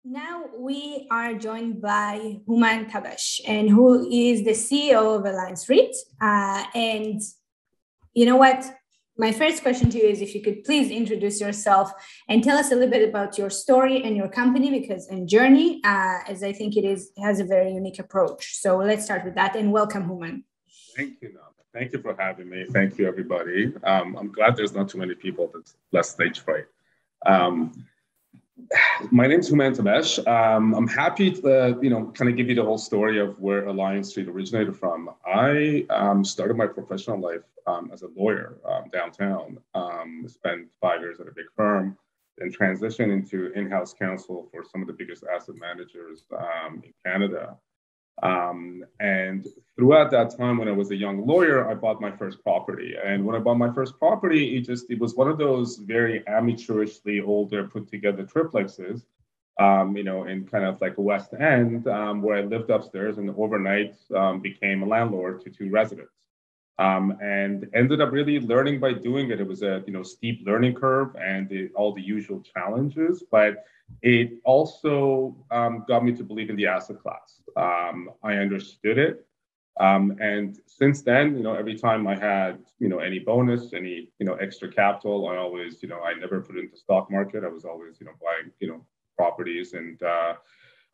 Now we are joined by Human Tabash, and who is the CEO of Alliance REIT. And you know what? My first question to you is if you could please introduce yourself and tell us a little bit about your story and your company, because and journey, as I think it has a very unique approach. So let's start with that. And welcome, Human. Thank you, Nama. Thank you for having me. Thank you, everybody. I'm glad there's not too many people that's less stage fright. Um, my name's Human Tamesh. I'm happy to, kind of give you the whole story of where Alliance Street originated from. I started my professional life as a lawyer downtown. Spent 5 years at a big firm, then transitioned into in-house counsel for some of the biggest asset managers in Canada. And throughout that time, when I was a young lawyer, I bought my first property. And when I bought my first property, it was one of those very amateurishly older put together triplexes, in kind of like a West End, where I lived upstairs and overnight became a landlord to two residents. And ended up really learning by doing it. It was a steep learning curve and all the usual challenges, but it also got me to believe in the asset class. I understood it. And since then, every time I had, any bonus, any, extra capital, I always, I never put it into the stock market. I was always, buying, properties and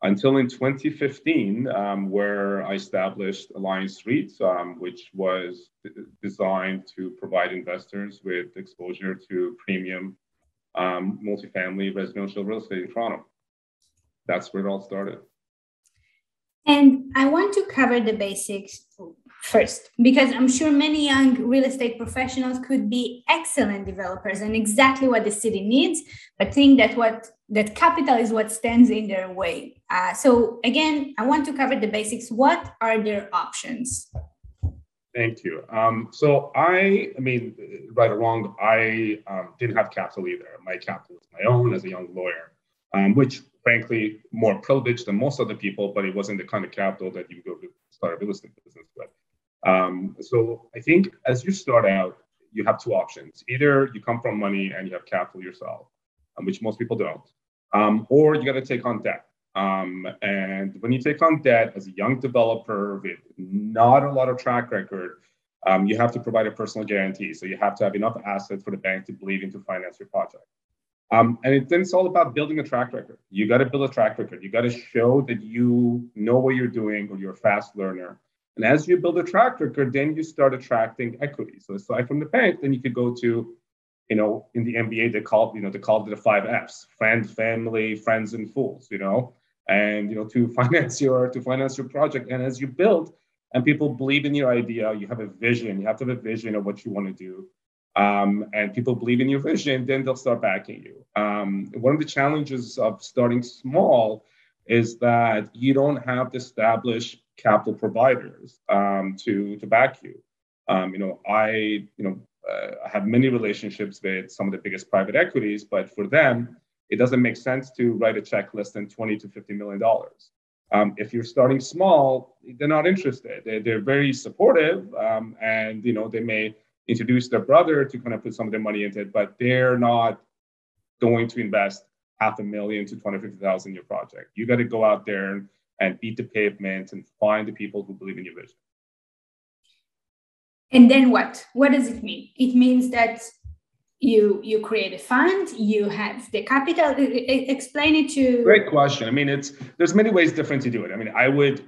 until in 2015, where I established Alliance REIT, which was designed to provide investors with exposure to premium multifamily residential real estate in Toronto. That's where it all started. And I want to cover the basics first, because I'm sure many young real estate professionals could be excellent developers and exactly what the city needs, but think that capital is what stands in their way. So again, I want to cover the basics. What are their options? Thank you. So I mean, right or wrong, I didn't have capital either. My capital was my own as a young lawyer, which frankly, more privileged than most other people, but it wasn't the kind of capital that you go to start a real estate business with. So I think as you start out, you have two options. Either you come from money and you have capital yourself, which most people don't, or you got to take on debt. And when you take on debt as a young developer with not a lot of track record, you have to provide a personal guarantee. So you have to have enough assets for the bank to believe in to finance your project. Then it's all about building a track record. You got to build a track record. You got to show that you know what you're doing or you're a fast learner. And as you build a track record, then you start attracting equity. So aside from the bank, then you could go to, in the MBA, they called it the 5 Fs: friend, family, friends, and fools, and, to finance your project. And as you build and people believe in your idea, you have a vision, you have to have a vision of what you want to do. And people believe in your vision, then they'll start backing you. One of the challenges of starting small is that you don't have the established capital providers to back you. I have many relationships with some of the biggest private equities, but for them, it doesn't make sense to write a check less than $20 to $50 million. If you're starting small, they're not interested. They're very supportive, and they may introduce their brother to kind of put some of their money into it, but they're not going to invest $500,000 to $250,000 in your project. You got to go out there and beat the pavement and find the people who believe in your vision. And then what? What does it mean? It means that you create a fund, you have the capital. Explain it to. Great question. I mean, there's many ways different to do it. I mean, I would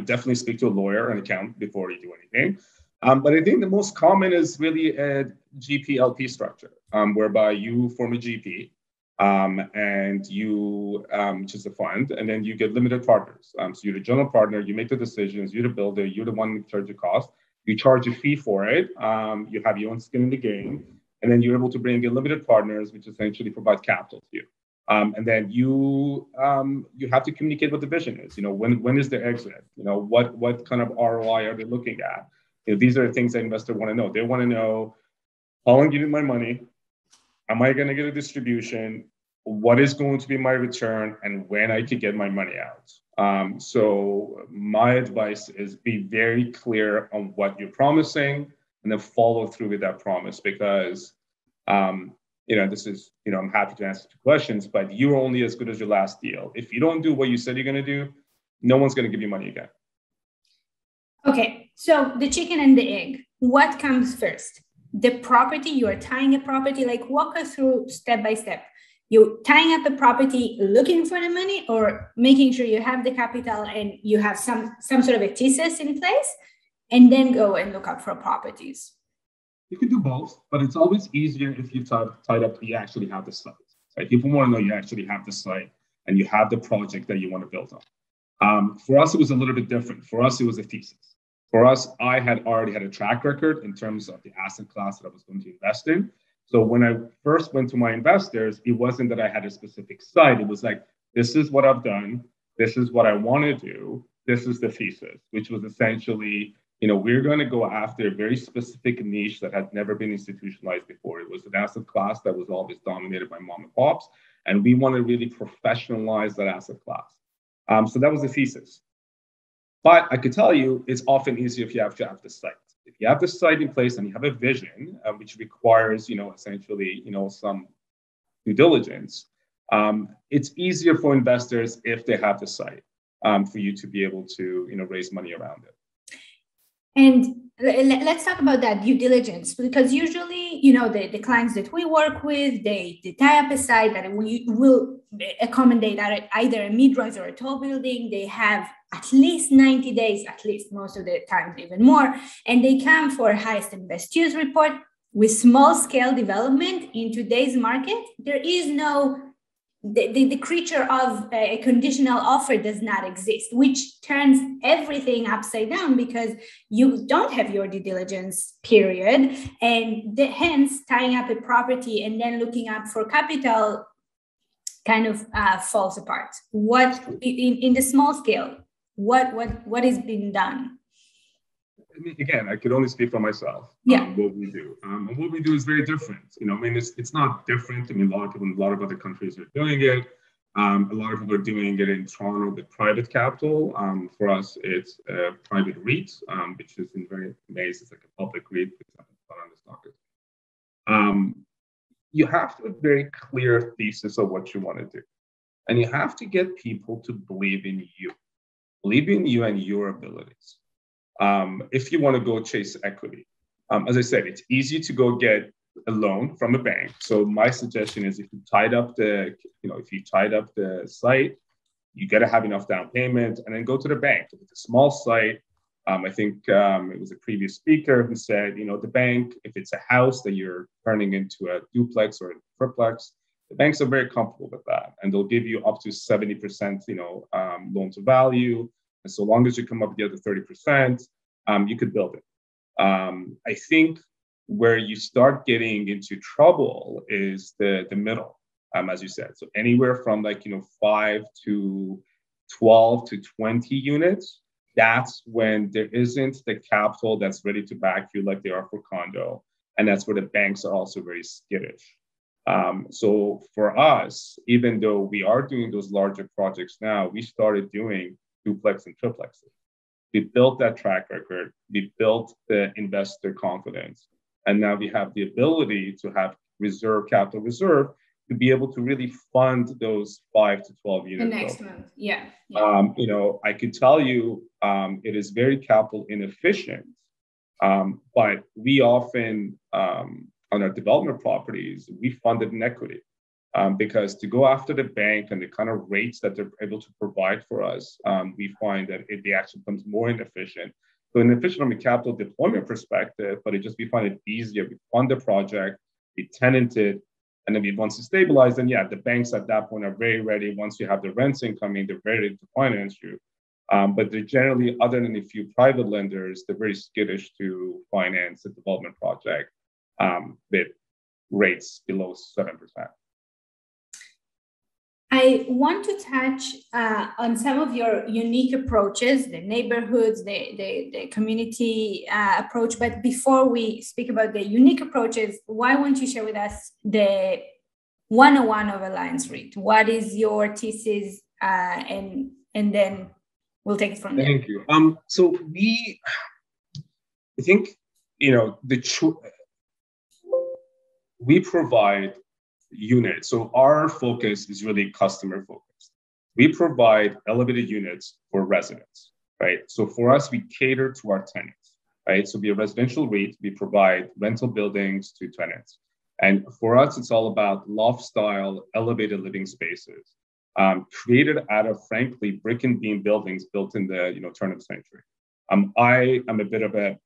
definitely speak to a lawyer and accountant before you do anything. But I think the most common is really a Gplt structure, whereby you form a GP and you choose a fund, and then you get limited partners. So you're the general partner, you make the decisions, you're the builder, you're the one in charge of cost, you charge a fee for it, you have your own skin in the game, and then you're able to bring in limited partners, which essentially provide capital to you. And then you have to communicate what the vision is. When is the exit? What kind of ROI are they looking at? These are the things that investors want to know. They want to know, how I'm giving my money, am I going to get a distribution, what is going to be my return, and when I could get my money out. So my advice is be very clear on what you're promising and then follow through with that promise, because this is, I'm happy to answer two questions, but you're only as good as your last deal. If you don't do what you said you're going to do, no one's going to give you money again. Okay, so the chicken and the egg, what comes first? The property, you are tying a property, like walk us through step by step. You tying up a property, looking for the money, or making sure you have the capital and you have some sort of a thesis in place, and then go and look up for properties? You can do both, but it's always easier if you tied up, you actually have the site. Right? People want to know you actually have the site and you have the project that you want to build on. For us, it was a little bit different. For us, it was a thesis. For us, I had already had a track record in terms of the asset class that I was going to invest in. So when I first went to my investors, it wasn't that I had a specific site. It was like, this is what I've done. This is what I want to do. This is the thesis, which was essentially, we're going to go after a very specific niche that had never been institutionalized before. It was an asset class that was always dominated by mom and pops, and we want to really professionalize that asset class. So that was the thesis. But I could tell you, it's often easier if you have to have the site. If you have the site in place and you have a vision, which requires, essentially, some due diligence, it's easier for investors if they have the site for you to be able to, raise money around it. And let's talk about that due diligence, because usually, the clients that we work with, they tie up a site that we will accommodate either a mid-rise or a tall building. They have at least 90 days, at least most of the times even more, and they come for highest and best use report. With small scale development in today's market, there is no the creature of a conditional offer does not exist, which turns everything upside down because you don't have your due diligence period, and hence tying up a property and then looking up for capital kind of falls apart. What in the small scale, what is being done? Again, I could only speak for myself. Yeah. What we do, and what we do is very different. It's not different. A lot of people in a lot of other countries are doing it. A lot of people are doing it in Toronto with private capital. For us, it's a private REIT, which is in very ways it's like a public REIT, except it's not on the stock exchange. You have to have a very clear thesis of what you want to do, and you have to get people to believe in you and your abilities. If you want to go chase equity. As I said, it's easy to go get a loan from a bank. So my suggestion is if you tied up the site, you got to have enough down payment and then go to the bank. If it's a small site, I think it was a previous speaker who said, the bank, if it's a house that you're turning into a duplex or a triplex, the banks are very comfortable with that. And they'll give you up to 70%, loan to value. And so long as you come up with the other 30%, you could build it. I think where you start getting into trouble is the middle, as you said. So anywhere from 5 to 12 to 20 units, that's when there isn't the capital that's ready to back you like they are for condo. And that's where the banks are also very skittish. So for us, even though we are doing those larger projects now, we started doing duplex and triplexes. We built that track record. We built the investor confidence. And now we have the ability to have capital reserve to be able to really fund those 5 to 12 units. The next month, yeah. I could tell you it is very capital inefficient, but we often, on our development properties, we funded in equity. Because to go after the bank and the kind of rates that they're able to provide for us, we find that it actually becomes more inefficient. So inefficient from a capital deployment perspective, but we find it easier. We fund the project, we tenant it, and then once it's stabilized, then the banks at that point are very ready. Once you have the rents incoming, they're very ready to finance you. But they're generally, other than a few private lenders, they're very skittish to finance a development project with rates below 7%. I want to touch on some of your unique approaches, the neighborhoods, the community approach. But before we speak about the unique approaches, why won't you share with us the 101 of Alliance REIT? What is your thesis? And then we'll take it from there. Thank you. So I think, we provide units. So our focus is really customer focused. We provide elevated units for residents, right? So for us, we cater to our tenants, right? So we're a residential REIT. We provide rental buildings to tenants. And for us, it's all about loft style, elevated living spaces, created out of, frankly, brick and beam buildings built in the turn of the century. I am a bit of a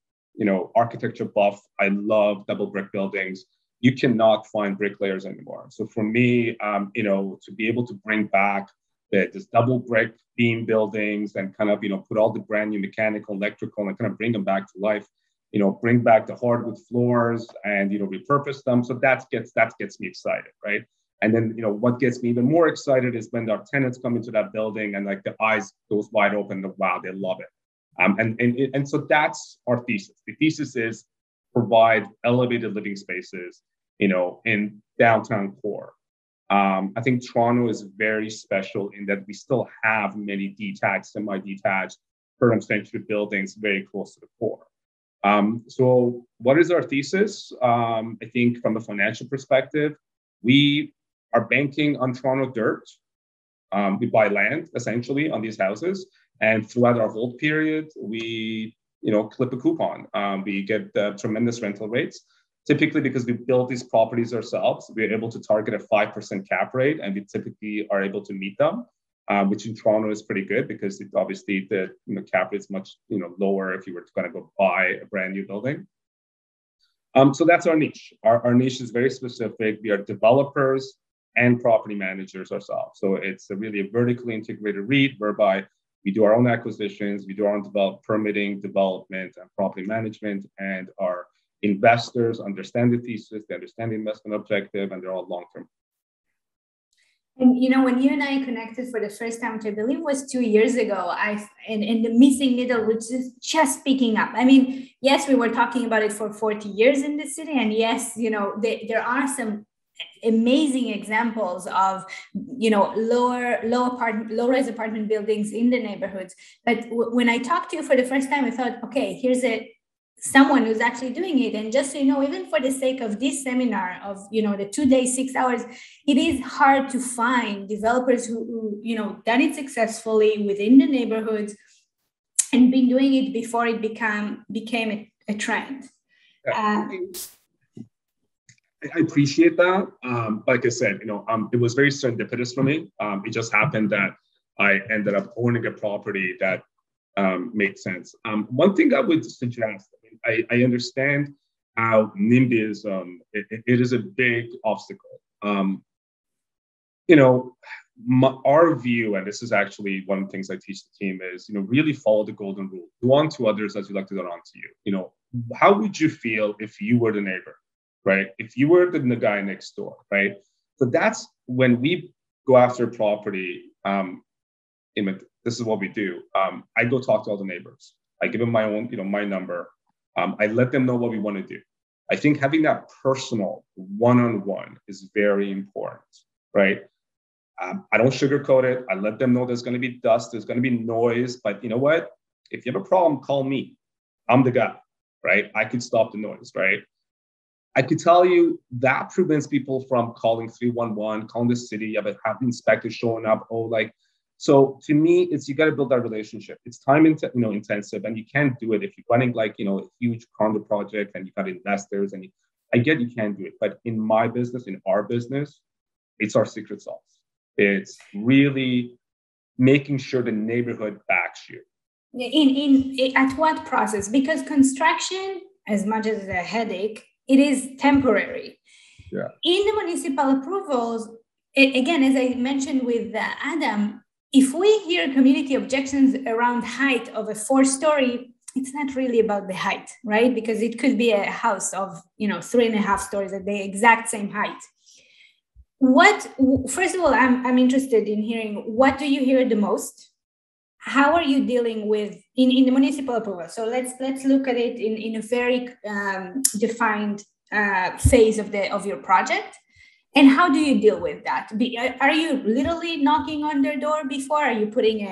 architecture buff. I love double brick buildings. You cannot find bricklayers anymore. So for me, to be able to bring back this double brick beam buildings and kind of put all the brand new mechanical, electrical, and kind of bring them back to life. Bring back the hardwood floors and repurpose them. So that gets me excited, right? And then what gets me even more excited is when our tenants come into that building and like the eyes goes wide open. Wow, they love it. And so that's our thesis. The thesis is provide elevated living spaces, in downtown core. I think Toronto is very special in that we still have many detached, semi-detached, turn of century buildings very close to the core. So what is our thesis? I think from a financial perspective, we are banking on Toronto dirt. We buy land essentially on these houses, and throughout our hold period, we clip a coupon. We get tremendous rental rates. Typically, because we build these properties ourselves, we're able to target a 5% cap rate, and we typically are able to meet them. Which in Toronto is pretty good because obviously the cap rate is much lower if you were to go buy a brand new building. So that's our niche. Our niche is very specific. We are developers and property managers ourselves. So it's really a vertically integrated REIT whereby we do our own acquisitions, we do our own permitting, development, and property management, and our investors understand the thesis, they understand the investment objective, and they're all long-term. And when you and I connected for the first time, which I believe was 2 years ago, and the missing middle was just picking up. I mean, yes, we were talking about it for 40 years in the city, and yes, there are some amazing examples of low-rise apartment buildings in the neighborhoods. But when I talked to you for the first time, I thought, okay, here's someone who's actually doing it. And just so even for the sake of this seminar of the 2 days, 6 hours, it is hard to find developers who done it successfully within the neighborhoods and been doing it before it became a trend. I appreciate that. Like I said, it was very serendipitous for me. It just happened that I ended up owning a property that made sense. One thing I would suggest, I understand how NIMBYism, it is a big obstacle. Our view, and this is actually one of the things I teach the team is, really follow the golden rule. Do unto others as you like to do unto you. How would you feel if you were the neighbor, right? If you were the guy next door, right? So that's when we go after property. This is what we do. I go talk to all the neighbors. I give them my own, my number. I let them know what we want to do. I think having that personal one-on-one is very important, right? I don't sugarcoat it. I let them know there's going to be dust, there's going to be noise, but you know what? If you have a problem, call me. I'm the guy, right? I could stop the noise, right? I could tell you that prevents people from calling 311, calling the city, have inspectors showing up. So to me, you got to build that relationship. It's time intensive, and you can't do it if you're running a huge condo project and you got investors. And I get you can't do it, but in my business, in our business, it's our secret sauce. It's really making sure the neighborhood backs you. At what process? Because construction, as much as a headache, it is temporary. Yeah. In the municipal approvals, again, as I mentioned with Adam, if we hear community objections around height of a 4-story, it's not really about the height, right? Because it could be a house of 3.5 stories at the exact same height. First of all, I'm interested in hearing, what do you hear the most? How are you dealing with in the municipal approval? So let's look at it in a very defined phase of your project. And how do you deal with that? Are you literally knocking on their door before? Are you putting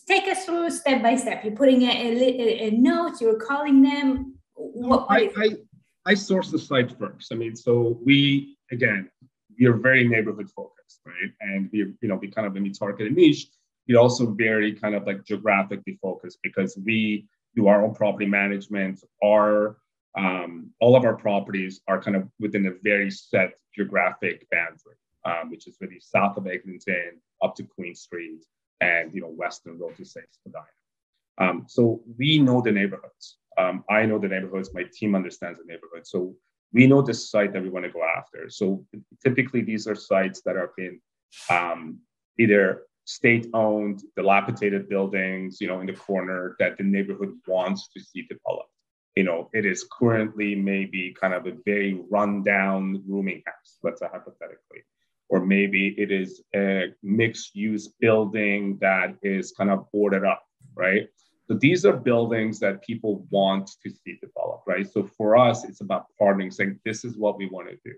take us through step by step? You're putting a note, you're calling them? I source the site first. So we we are very neighborhood focused, right? And we kind of, when we target a niche, we're also very kind of like geographically focused because we do our own property management. All of our properties are kind of within a very set geographic boundary, which is really south of Eglinton up to Queen Street and Western Road to Spadina. So we know the neighborhoods. I know the neighborhoods. My team understands the neighborhood. So we know the site that we want to go after. So typically these are sites that are in either state-owned, dilapidated buildings, in the corner that the neighborhood wants to see developed. It is currently maybe kind of a very rundown rooming house, let's say hypothetically. Or maybe it is a mixed-use building that is kind of boarded up, right? So these are buildings that people want to see developed, right? So for us, it's about partnering, saying, this is what we want to do.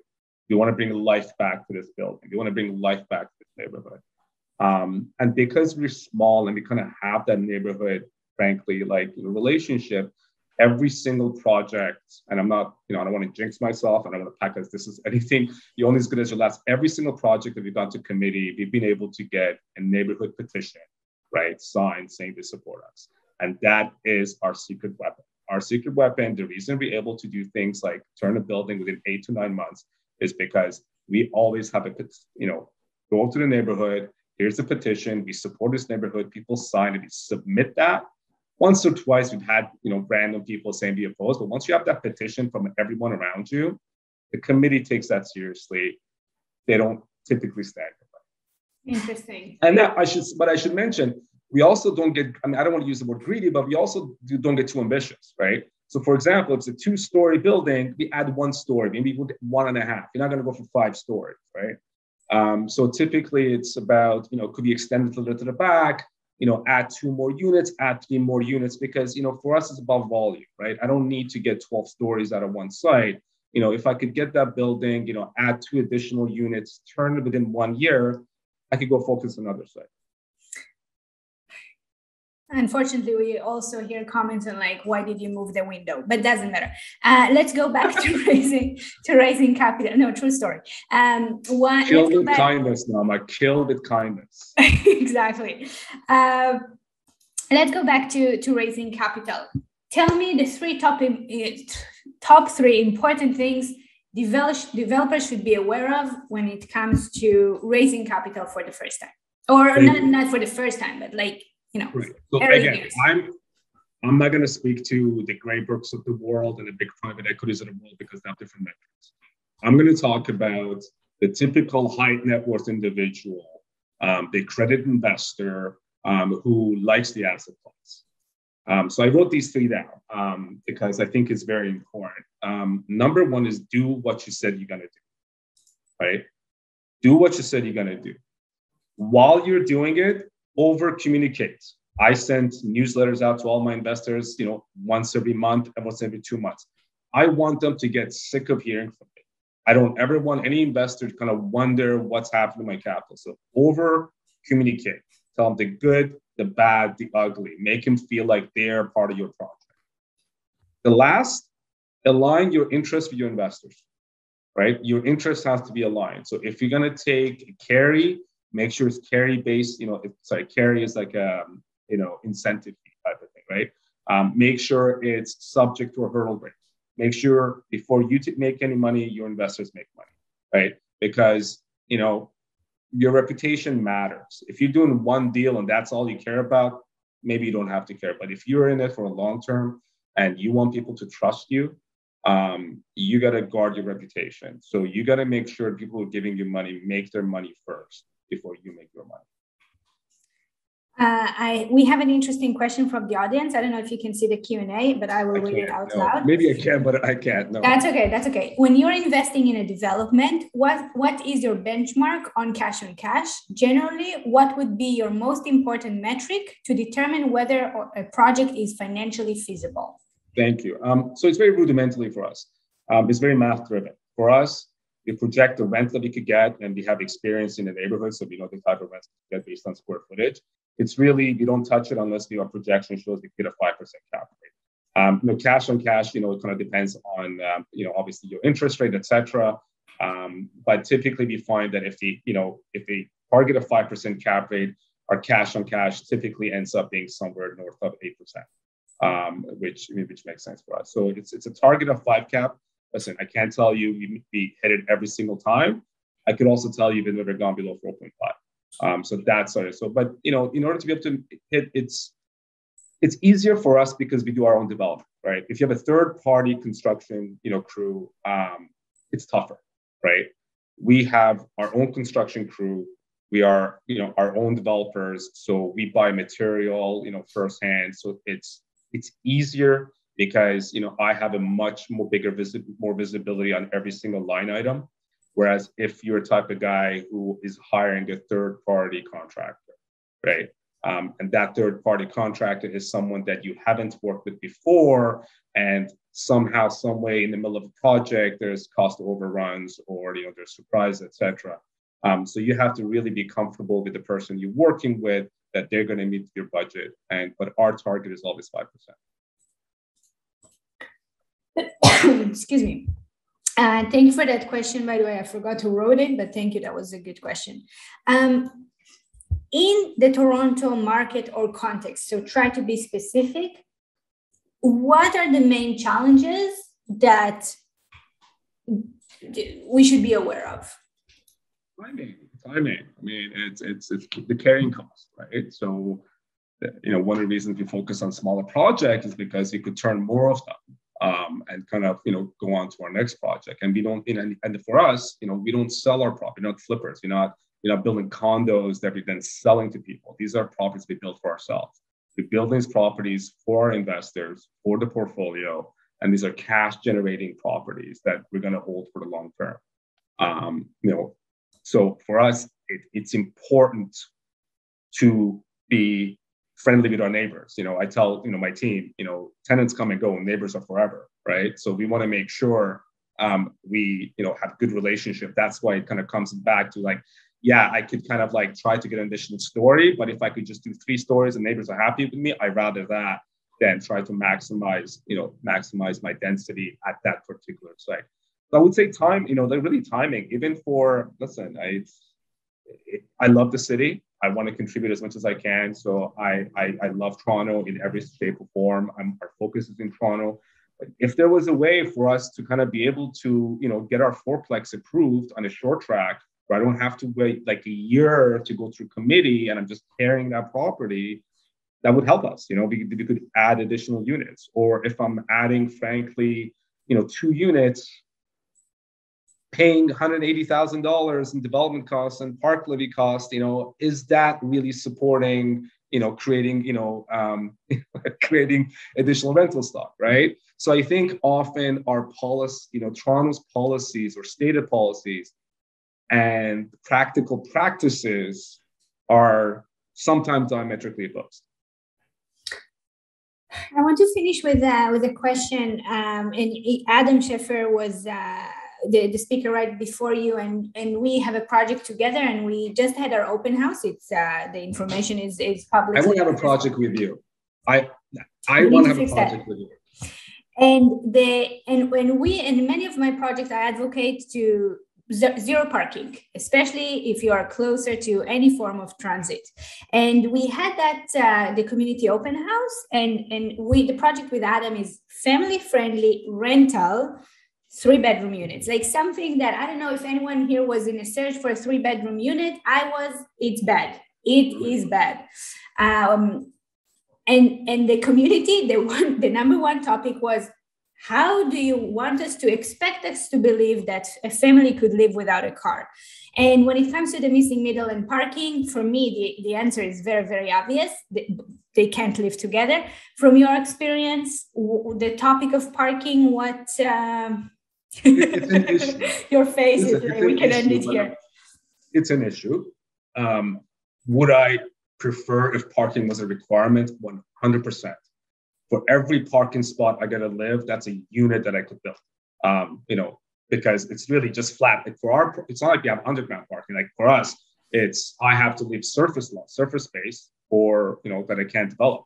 We want to bring life back to this building. We want to bring life back to this neighborhood. And because we're small and we kind of have that neighborhood, frankly, relationship, every single project, and I'm not, I don't want to jinx myself, and I don't want to pack as this is anything, you're only as good as your last. Every single project that we've gone to committee, we've been able to get a neighborhood petition, right, signed saying they support us. And that is our secret weapon. Our secret weapon, the reason we're able to do things like turn a building within 8 to 9 months is because we always have go to the neighborhood, here's the petition, we support this neighborhood, people sign it, we submit that. Once or twice we've had, random people saying be opposed, but once you have that petition from everyone around you, the committee takes that seriously. They don't typically stand for it. Interesting. And that I should mention, we also don't get, I don't want to use the word greedy, but we also don't get too ambitious, right? So for example, if it's a 2-story building, we add 1 story, maybe we'll get 1.5. You're not going to go for 5 stories, right? So typically it's about, could be extended a little to the back, add 2 more units, add 3 more units, because, for us it's about volume, right? I don't need to get 12 stories out of one site. If I could get that building, add 2 additional units, turn it within 1 year, I could go focus on another site. Unfortunately, we also hear comments on why did you move the window? But doesn't matter. Let's go back to raising capital. No, true story. Kill with kindness, Nama. Kill with kindness. Exactly. Let's go back to raising capital. Tell me the top 3 important things developers should be aware of when it comes to raising capital for the first time, or not for the first time, but Right. So again, I'm not going to speak to the Graybrookes of the world and the big private equities of the world because they have different metrics. I'm going to talk about the typical high net worth individual, the credit investor who likes the asset class. So I wrote these 3 down because I think it's very important. Number 1 is do what you said you're going to do, right? Do what you said you're going to do. While you're doing it, over communicate. I sent newsletters out to all my investors, once every month and once every 2 months. I want them to get sick of hearing from me. I don't ever want any investor to kind of wonder what's happening to my capital. So over communicate. Tell them the good, the bad, the ugly. Make them feel like they're part of your project. The last, align your interests with your investors, right? Your interest has to be aligned. So if you're going to take a carry, make sure it's carry based, carry is like a, incentive fee type of thing, right? Make sure it's subject to a hurdle rate. Make sure before you make any money, your investors make money, right? Because, your reputation matters. If you're doing one deal and that's all you care about, maybe you don't have to care. But if you're in it for a long term and you want people to trust you, you got to guard your reputation. So you got to make sure people who are giving you money make their money first before you make your money. We have an interesting question from the audience. I don't know if you can see the Q&A, but I will read it out loud. Maybe I can, but I can't. No. That's okay. When you're investing in a development, what is your benchmark on cash? Generally, what would be your most important metric to determine whether a project is financially feasible? Thank you. So it's very rudimentary for us. It's very math driven. For us, we project the rent that we could get, and we have experience in the neighborhood, so we know the type of rent we get based on square footage. It's really, we don't touch it unless our projection shows we get a 5% cap rate. Cash on cash, it kind of depends on, obviously your interest rate, etc. But typically we find that if they target a 5% cap rate, our cash on cash typically ends up being somewhere north of 8%, which makes sense for us. So it's a target of 5 cap. Listen, I can't tell you we hit it every single time. I could also tell you we've never gone below 4.5. So that's sort of so. But in order to be able to hit, it's easier for us because we do our own development, right? If you have a third-party construction, crew, it's tougher, right? We have our own construction crew. We are, our own developers. So we buy material, firsthand. So it's easier because, I have a much more visibility on every single line item. Whereas if you're a type of guy who is hiring a third-party contractor, right? And that third-party contractor is someone that you haven't worked with before, and somehow, some way, in the middle of a project, there's cost overruns or there's surprises, etc. So you have to really be comfortable with the person you're working with, that they're going to meet your budget. But our target is always 5%. Excuse me. Thank you for that question. By the way, I forgot who wrote it, but thank you. That was a good question. In the Toronto market or context, so try to be specific, what are the main challenges that we should be aware of? Timing. I mean, it's the carrying cost, right? So, one of the reasons we focus on smaller projects is because you could turn more of them and kind of, go on to our next project. And we don't, and for us, we don't sell our property, we're not flippers. We're not building condos that we're then selling to people. These are properties we build for ourselves. We build these properties for our investors, for the portfolio, and these are cash generating properties that we're going to hold for the long term. So for us, it's important to be friendly with our neighbors. I tell my team, tenants come and go, and neighbors are forever, right? So we want to make sure we have good relationship. That's why it kind of comes back to like, yeah, I could kind of like try to get an additional story, but if I could just do 3 stories and neighbors are happy with me, I'd rather that than try to maximize my density at that particular site. So I would say they're really timing, even for, listen, I love the city. I want to contribute as much as I can. So I love Toronto in every shape or form. Our focus is in Toronto. But if there was a way for us to kind of be able to, get our fourplex approved on a short track, where I don't have to wait like a year to go through committee and I'm just carrying that property, that would help us. We could add additional units. Or if I'm adding, frankly, 2 units, paying $180,000 in development costs and park levy costs, is that really supporting, creating additional rental stock, right? So I think often our policy, Toronto's policies or stated policies and practical practices are sometimes diametrically opposed. I want to finish with a question. And Adam Scheffer was the speaker right before you, and we have a project together, and we just had our open house. It's the information is public. I want to have a project with you. I want to have a project with you. And when we, in many of my projects, I advocate to zero parking, especially if you are closer to any form of transit. And we had that the community open house, and the project with Adam is family friendly rental 3-bedroom units, like something that I don't know if anyone here was in a search for a 3-bedroom unit. It's bad. It is bad. And the community, the number one topic was, how do you want us to expect us to believe that a family could live without a car? And when it comes to the missing middle and parking, for me, the answer is very, very obvious. They can't live together. From your experience, the topic of parking, what... It's an issue. Your face is we can end it here. It's an issue. Would I prefer if parking was a requirement? 100%. For every parking spot I gotta live, that's a unit that I could build. Because it's really just flat. Like it's not like you have underground parking. Like for us, I have to leave surface space for that I can't develop.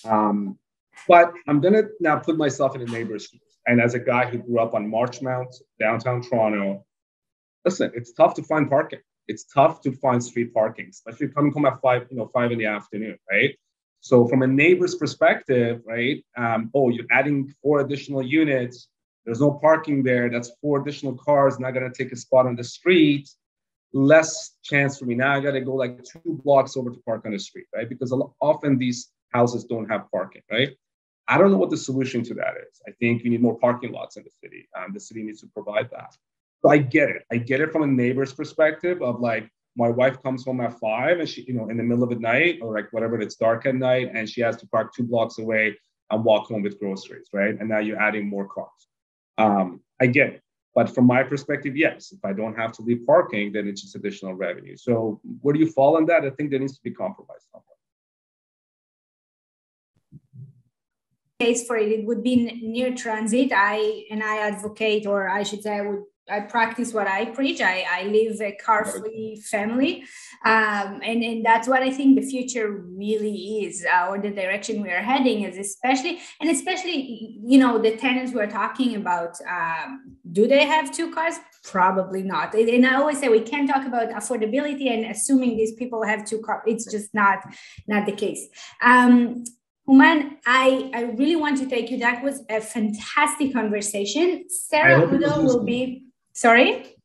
But I'm gonna now put myself in a neighbor's shoes. And as a guy who grew up on Marchmount, downtown Toronto, listen, it's tough to find parking. It's tough to find street parking, especially coming home at 5 in the afternoon, right? So from a neighbor's perspective, right? Oh, you're adding 4 additional units. There's no parking there. That's 4 additional cars. Not gonna take a spot on the street. Less chance for me. Now I gotta go like 2 blocks over to park on the street, right? Because often these houses don't have parking, right? I don't know what the solution to that is. I think we need more parking lots in the city. The city needs to provide that. So I get it. I get it from a neighbor's perspective of like, my wife comes home at 5 and she, in the middle of the night or like whatever, it's dark at night and she has to park 2 blocks away and walk home with groceries, right? And now you're adding more cars. I get it. But from my perspective, yes, if I don't have to leave parking, then it's just additional revenue. So where do you fall on that? I think there needs to be compromise somewhere. Case for it, it would be near transit. I advocate, or I should say, I practice what I preach. I live a car-free family, and that's what I think the future really is, or the direction we are heading is, especially the tenants we're talking about. Do they have 2 cars? Probably not. And I always say we can't talk about affordability and assuming these people have 2 cars. It's just not the case. Human, I really want to thank you. That was a fantastic conversation. Sarah Udo will be, sorry?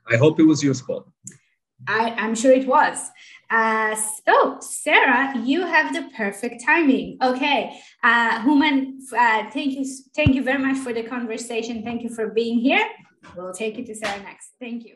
I hope it was useful. I'm sure it was. So, Sarah, you have the perfect timing. Okay. Human, thank you very much for the conversation. Thank you for being here. We'll take it to Sarah next. Thank you.